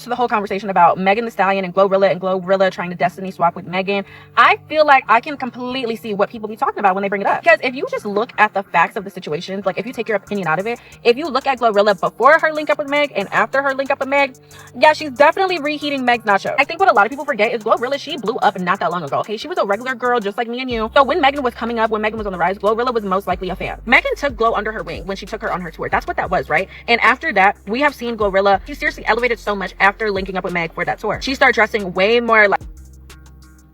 to the whole conversation about Megan Thee Stallion and GloRilla trying to destiny swap with Megan, I feel like I can completely see what people be talking about when they bring it up. Because if you just look at the facts of the situation, like if you take your opinion out of it, if you look at GloRilla before her link up with Meg and after her link up with Meg, yeah, she's definitely reheating Meg's nacho. I think what a lot of people forget is GloRilla, she blew up not that long ago, okay? She was a regular girl just like me and you. So when Megan was coming up, when Megan was on the rise, GloRilla was most likely a fan. Megan took Glo under her wing when she took her on her tour. That's what that was, right? And after that, we have seen GloRilla, she seriously elevated so much after linking up with Meg for that tour. She started dressing way more like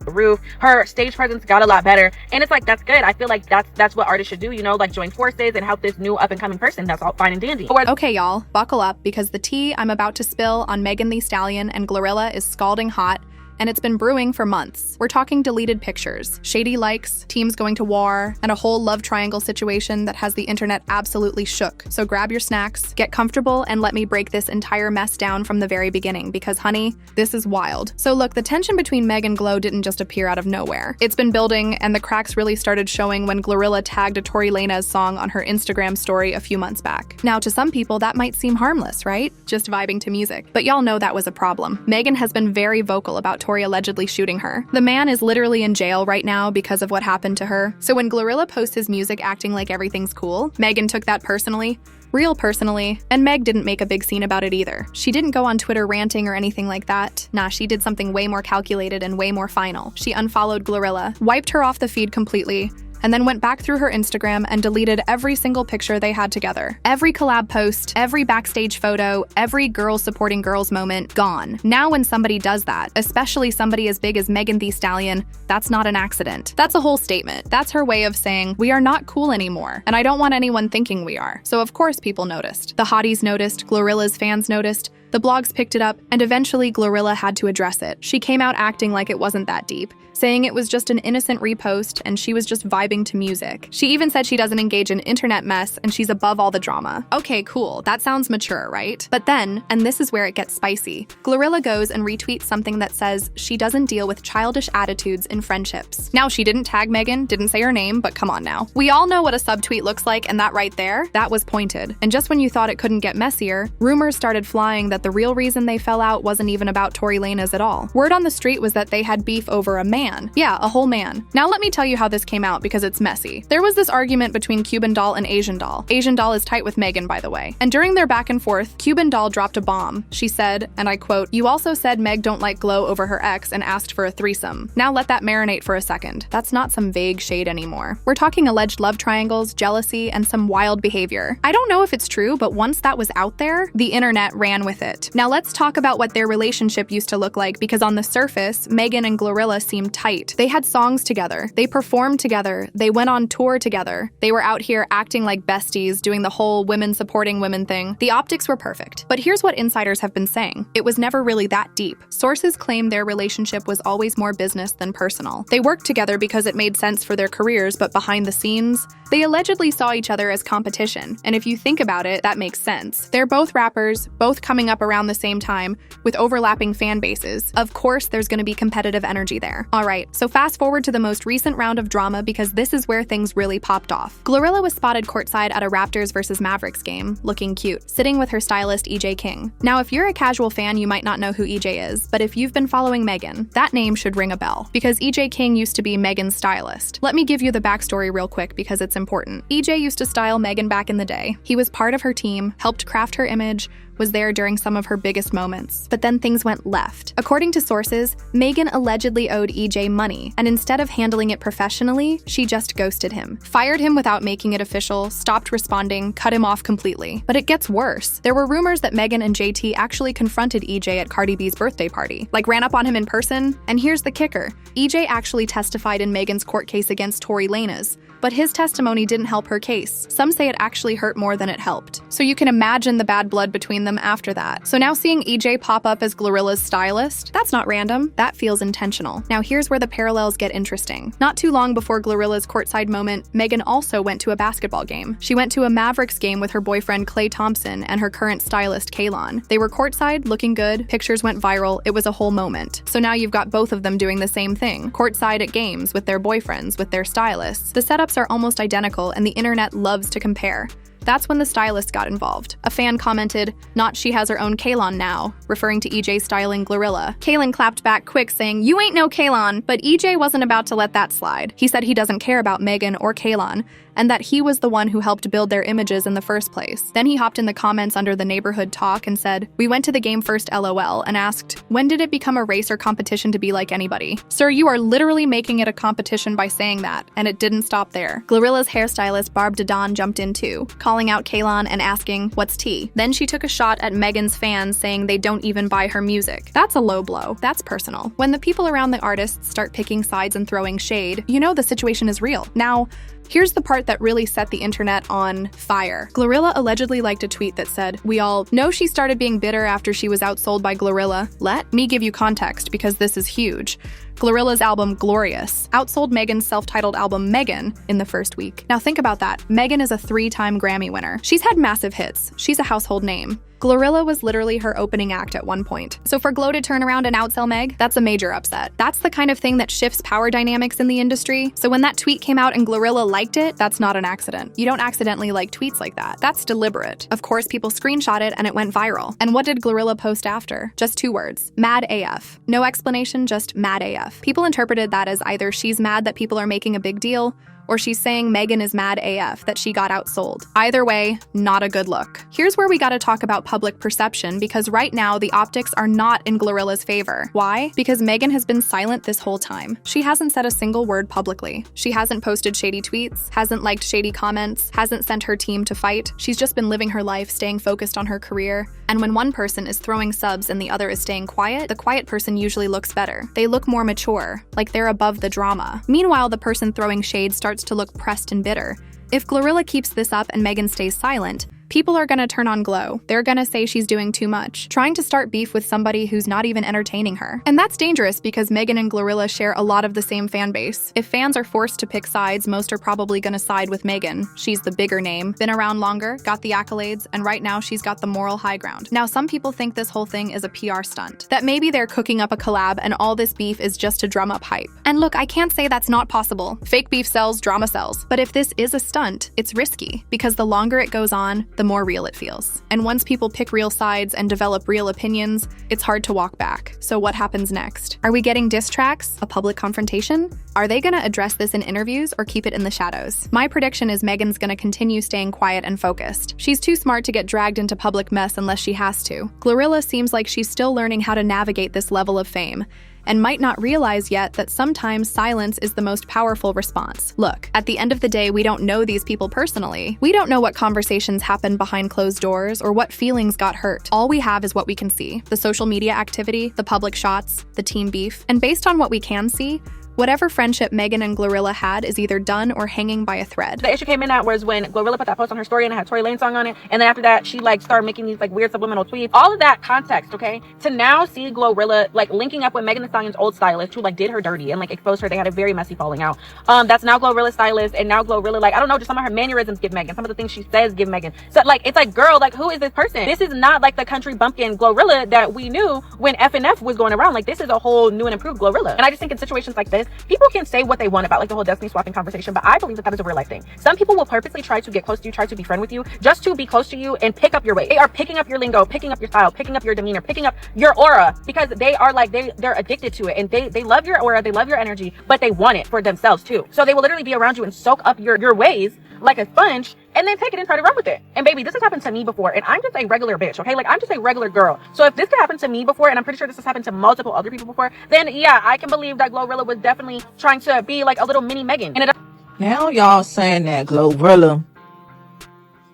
the roof. Her stage presence got a lot better, and it's like, that's good. I feel like that's what artists should do, you know, like join forces and help this new up and coming person. That's all fine and dandy. Okay, y'all, buckle up, because the tea I'm about to spill on Megan Thee Stallion and GloRilla is scalding hot, and it's been brewing for months. We're talking deleted pictures, shady likes, teams going to war, and a whole love triangle situation that has the internet absolutely shook. So grab your snacks, get comfortable, and let me break this entire mess down from the very beginning, because honey, this is wild. So look, the tension between Meg and Glo didn't just appear out of nowhere. It's been building, and the cracks really started showing when GloRilla tagged a Tory Lanez song on her Instagram story a few months back. Now, to some people, that might seem harmless, right? Just vibing to music. But y'all know that was a problem. Megan has been very vocal about Tory allegedly shooting her. The man is literally in jail right now because of what happened to her. So when GloRilla posts his music acting like everything's cool, Megan took that personally. Real personally, and Meg didn't make a big scene about it either. She didn't go on Twitter ranting or anything like that. Nah, she did something way more calculated and way more final. She unfollowed GloRilla, wiped her off the feed completely, and then went back through her Instagram and deleted every single picture they had together. Every collab post, every backstage photo, every girls supporting girls moment, gone. Now when somebody does that, especially somebody as big as Megan Thee Stallion, that's not an accident. That's a whole statement. That's her way of saying, we are not cool anymore, and I don't want anyone thinking we are. So of course people noticed. The hotties noticed, GloRilla's fans noticed, the blogs picked it up, and eventually GloRilla had to address it. She came out acting like it wasn't that deep, saying it was just an innocent repost and she was just vibing to music. She even said she doesn't engage in internet mess and she's above all the drama. Okay, cool, that sounds mature, right? But then, and this is where it gets spicy, GloRilla goes and retweets something that says she doesn't deal with childish attitudes in friendships. Now, she didn't tag Megan, didn't say her name, but come on now. We all know what a subtweet looks like, and that right there, that was pointed. And just when you thought it couldn't get messier, rumors started flying that the real reason they fell out wasn't even about Tory Lanez at all. Word on the street was that they had beef over a man. Yeah, a whole man. Now let me tell you how this came out, because it's messy. There was this argument between Cuban Doll and Asian Doll. Asian Doll is tight with Megan, by the way. And during their back and forth, Cuban Doll dropped a bomb. She said, and I quote, "You also said Meg don't like Glo over her ex and asked for a threesome. Now let that marinate for a second. That's not some vague shade anymore. We're talking alleged love triangles, jealousy, and some wild behavior. I don't know if it's true, but once that was out there, the internet ran with it. Now let's talk about what their relationship used to look like, because on the surface, Megan and GloRilla seemed tight. They had songs together, they performed together, they went on tour together, they were out here acting like besties, doing the whole women supporting women thing. The optics were perfect. But here's what insiders have been saying. It was never really that deep. Sources claim their relationship was always more business than personal. They worked together because it made sense for their careers, but behind the scenes, they allegedly saw each other as competition. And if you think about it, that makes sense. They're both rappers, both coming up around the same time, with overlapping fan bases. Of course, there's gonna be competitive energy there. Alright, so fast forward to the most recent round of drama, because this is where things really popped off. GloRilla was spotted courtside at a Raptors versus Mavericks game, looking cute, sitting with her stylist EJ King. Now, if you're a casual fan, you might not know who EJ is, but if you've been following Megan, that name should ring a bell, because EJ King used to be Megan's stylist. Let me give you the backstory real quick, because it's important. EJ used to style Megan back in the day. He was part of her team, helped craft her image, was there during some of her biggest moments. But then things went left. According to sources, Megan allegedly owed EJ money, and instead of handling it professionally, she just ghosted him. Fired him without making it official, stopped responding, cut him off completely. But it gets worse. There were rumors that Megan and JT actually confronted EJ at Cardi B's birthday party, like ran up on him in person. And here's the kicker. EJ actually testified in Megan's court case against Tory Lanez, but his testimony didn't help her case. Some say it actually hurt more than it helped. So you can imagine the bad blood between them after that. So now seeing EJ pop up as GloRilla's stylist, that's not random, that feels intentional. Now here's where the parallels get interesting. Not too long before GloRilla's courtside moment, Megan also went to a basketball game. She went to a Mavericks game with her boyfriend Klay Thompson and her current stylist Kaylon. They were courtside, looking good, pictures went viral, it was a whole moment. So now you've got both of them doing the same thing, courtside at games with their boyfriends, with their stylists. The setups are almost identical and the internet loves to compare. That's when the stylist got involved. A fan commented, "Not she has her own Kalon now," referring to EJ styling GloRilla. Kalon clapped back quick, saying, "You ain't no Kalon," but EJ wasn't about to let that slide. He said he doesn't care about Meghan or Kalon, and that he was the one who helped build their images in the first place. Then he hopped in the comments under the neighborhood talk and said, "We went to the game first LOL," and asked, "When did it become a race or competition to be like anybody?" Sir, you are literally making it a competition by saying that, and it didn't stop there. GloRilla's hairstylist Barb Dedon jumped in too, calling out Kalon and asking, "What's tea?" Then she took a shot at Meghan's fans, saying they don't even buy her music. That's a low blow. That's personal. When the people around the artists start picking sides and throwing shade, you know the situation is real. Now, here's the part that really set the internet on fire. GloRilla allegedly liked a tweet that said, "We all know she started being bitter after she was outsold by GloRilla. Let me give you context because this is huge. GloRilla's album Glorious outsold Megan's self-titled album Megan in the first week. Now think about that. Megan is a 3-time Grammy winner. She's had massive hits. She's a household name. GloRilla was literally her opening act at one point. So for Glo to turn around and outsell Meg, that's a major upset. That's the kind of thing that shifts power dynamics in the industry. So when that tweet came out and GloRilla liked it, that's not an accident. You don't accidentally like tweets like that. That's deliberate. Of course, people screenshot it and it went viral. And what did GloRilla post after? Just 2 words. Mad AF. No explanation, just mad AF. People interpreted that as either she's mad that people are making a big deal, or she's saying Meghan is mad AF that she got outsold. Either way, not a good look. Here's where we gotta talk about public perception, because right now the optics are not in GloRilla's favor. Why? Because Meghan has been silent this whole time. She hasn't said a single word publicly. She hasn't posted shady tweets, hasn't liked shady comments, hasn't sent her team to fight. She's just been living her life, staying focused on her career. And when one person is throwing subs and the other is staying quiet, the quiet person usually looks better. They look more mature, like they're above the drama. Meanwhile, the person throwing shade starts to look pressed and bitter. If GloRilla keeps this up and Meghan stays silent, people are gonna turn on Glo. They're gonna say she's doing too much, trying to start beef with somebody who's not even entertaining her. And that's dangerous because Meghan and GloRilla share a lot of the same fan base. If fans are forced to pick sides, most are probably gonna side with Meghan. She's the bigger name, been around longer, got the accolades, and right now she's got the moral high ground. Now, some people think this whole thing is a PR stunt, that maybe they're cooking up a collab and all this beef is just to drum up hype. And look, I can't say that's not possible. Fake beef sells, drama sells. But if this is a stunt, it's risky, because the longer it goes on, the more real it feels. And once people pick real sides and develop real opinions, it's hard to walk back. So what happens next? Are we getting diss tracks? A public confrontation? Are they gonna address this in interviews or keep it in the shadows? My prediction is Meghan's gonna continue staying quiet and focused. She's too smart to get dragged into public mess unless she has to. GloRilla seems like she's still learning how to navigate this level of fame, and might not realize yet that sometimes silence is the most powerful response. Look, at the end of the day, we don't know these people personally. We don't know what conversations happened behind closed doors or what feelings got hurt. All we have is what we can see: the social media activity, the public shots, the team beef. And based on what we can see, whatever friendship Meghan and GloRilla had is either done or hanging by a thread. The issue came in that was when GloRilla put that post on her story and it had Tory Lanez song on it, and then after that she started making these weird subliminal tweets. All of that context, okay, to now see GloRilla linking up with Megan Thee Stallion's old stylist who did her dirty and exposed her. They had a very messy falling out. That's now GloRilla's stylist, and now GloRilla I don't know, just some of her mannerisms give Megan, some of the things she says give Megan. So it's girl, who is this person? This is not the country bumpkin GloRilla that we knew when FNF was going around. This is a whole new and improved GloRilla. And I just think in situations like this, people can say what they want about the whole destiny swapping conversation, but I believe that is a real life thing. Some people will purposely try to get close to you, try to befriend with you, just to be close to you and pick up your weight. They are picking up your lingo, picking up your style, picking up your demeanor, picking up your aura, because they are they're addicted to it, and they love your aura, they love your energy, but they want it for themselves too. So they will literally be around you and soak up your ways like a sponge, and then take it and try to run with it. And baby, this has happened to me before, and I'm just a regular bitch, okay? I'm just a regular girl. So if this could happen to me before, and I'm pretty sure this has happened to multiple other people before, then yeah, I can believe that GloRilla was definitely trying to be a little mini Megan. And now y'all saying that GloRilla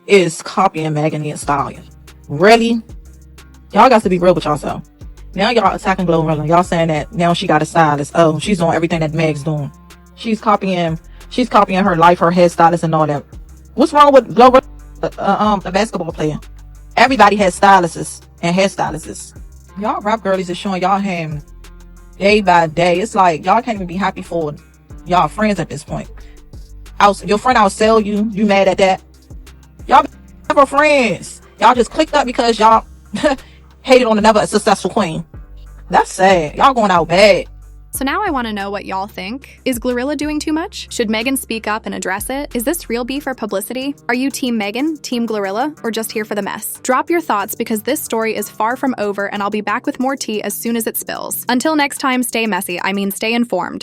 is copying Megan Thee Stallion. Really? Y'all got to be real with yourself. Now y'all attacking GloRilla. Y'all saying that now she got a stylist. Oh, she's doing everything that Meg's doing. She's copying her life, her hairstylist, and all that. What's wrong with GloRilla, the basketball player? Everybody has stylists and hairstylists. Y'all rap girlies is showing y'all hand day by day. It's y'all can't even be happy for y'all friends at this point. Your friend outsell you. You mad at that? Y'all never friends. Y'all just clicked up because y'all hated on another successful queen. That's sad. Y'all going out bad. So now I want to know what y'all think. Is GloRilla doing too much? Should Megan speak up and address it? Is this real beef or publicity? Are you Team Megan, Team GloRilla, or just here for the mess? Drop your thoughts because this story is far from over and I'll be back with more tea as soon as it spills. Until next time, stay messy. I mean, stay informed.